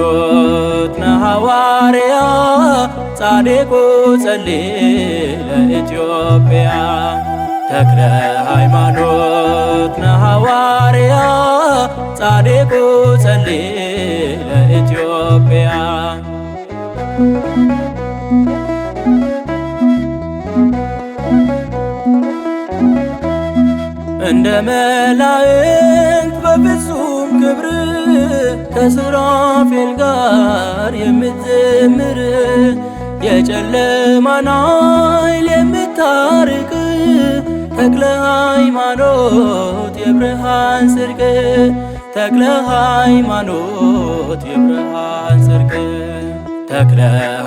ሃይማኖት ነሐዋርያ ጻድቁ ጸልይ ለኢትዮጵያ ተክለ ሃይማኖት ነሐዋርያ ጻድቁ ጸልይ ለኢትዮጵያ እንደ መላእክት በፍጹም ክብር ከሱራፌል ጋር የምትዘምር የጨለማን ኃይል የምታርቅ ተክለ ሃይማኖት የብርሃን ጽድቅ ተክለ ሃይማኖት የብርሃን ጽድቅ ተክለ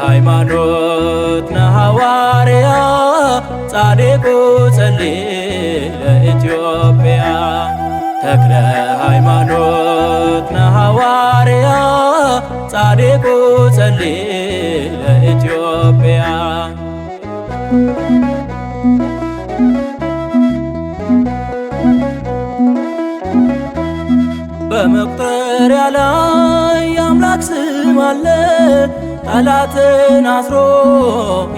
ሃይማኖት ነሐዋርያ ጻድቁ ጸልይ ለኢትዮጵያ ተክለ ሃይማኖት ነሐዋርያ ጻድቁ ጸልይ ለኢትዮጵያ በመቁጠሪያ ላይ የአምላክ ስም አለ ጠላትን አስሮ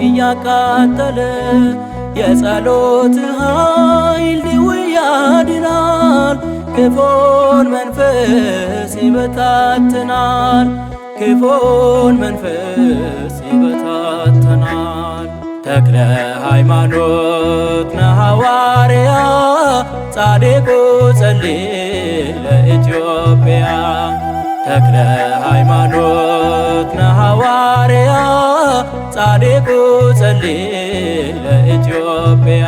እያቃጠለ የጸሎት ኃይል ድውይ ያድናል ክፉን መንፈስ ይበታትናል ክፉን መንፈስ ይበታትናል ተክለ ሃይማኖት ነሐዋርያ ጻድቁ ጸልይ ለኢትዮጵያ ተክለ ሃይማኖት ነሐዋርያ ጻድቁ ጸልይ ለኢትዮጵያ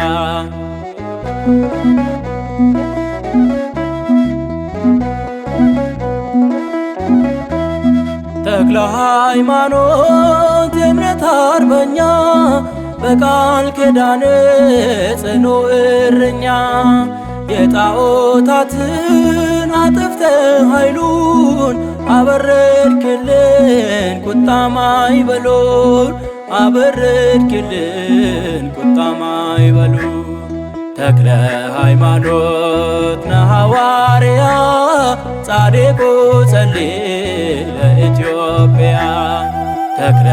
ተክለ ሃይማኖት የእምነት አርበኛ በቃል ኪዳን ጽኑ እረኛ የጣዖታትን አጥፍተ ኃይሉን አበረድክልን ቁጣ ማዕበሉን አበረድክልን ቁጣ ማዕበሉን ተክለ ሃይማኖት ነሐዋርያ ጻድቁ ጸልይ ለኢትዮጵያ ተክለ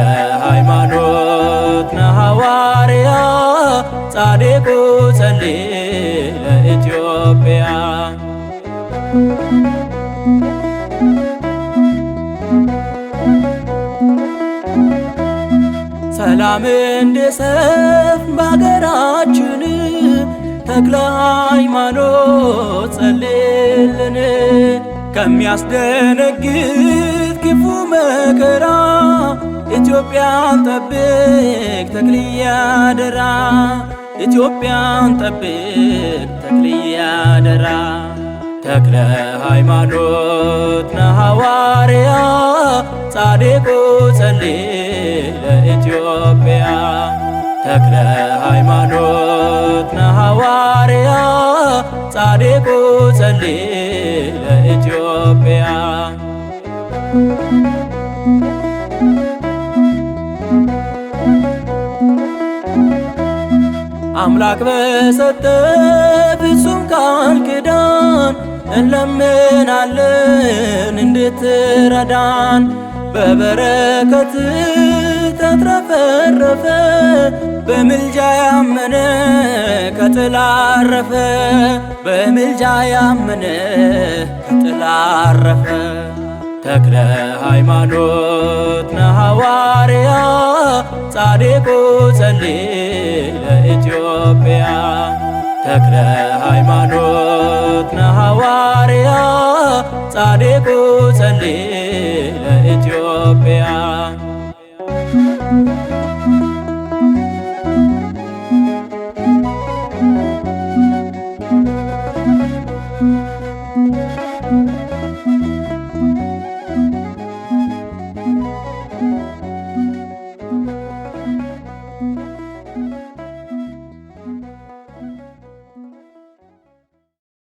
ሃይማኖት ነሐዋርያ ጻድቁ ጸልይ ለኢትዮጵያ ሰላም እንዲሰፍን በአገራችን ተክለ ሃይማኖት ጸልይልን ከሚያስደነግጥ ክፉ መከራ ኢትዮጵያን ጠብቅ ተክልዬ አደራ ኢትዮጵያን ጠብቅ ተክልዬ አደራ ተክለ ሃይማኖት ነሐዋርያ ጻድቁ ጸልይ ለኢትዮጵያ ተክለ ሃይማኖት ነሐዋርያ ጻድቁ ጸልይ ለኢትዮጵያ አምላክ በሰጠ ፍጹም ቃል ኪዳን እንለምናለን እንድትረዳን በበረከት ተትረፈረፈ በምልጃ ያመነ ከጥላ አረፈ በምልጃ ያመነ ከጥላ አረፈ ተክለ ሃይማኖት ነሐዋርያ ጻድቁ ጸልይ ለኢትዮጵያ ተክለ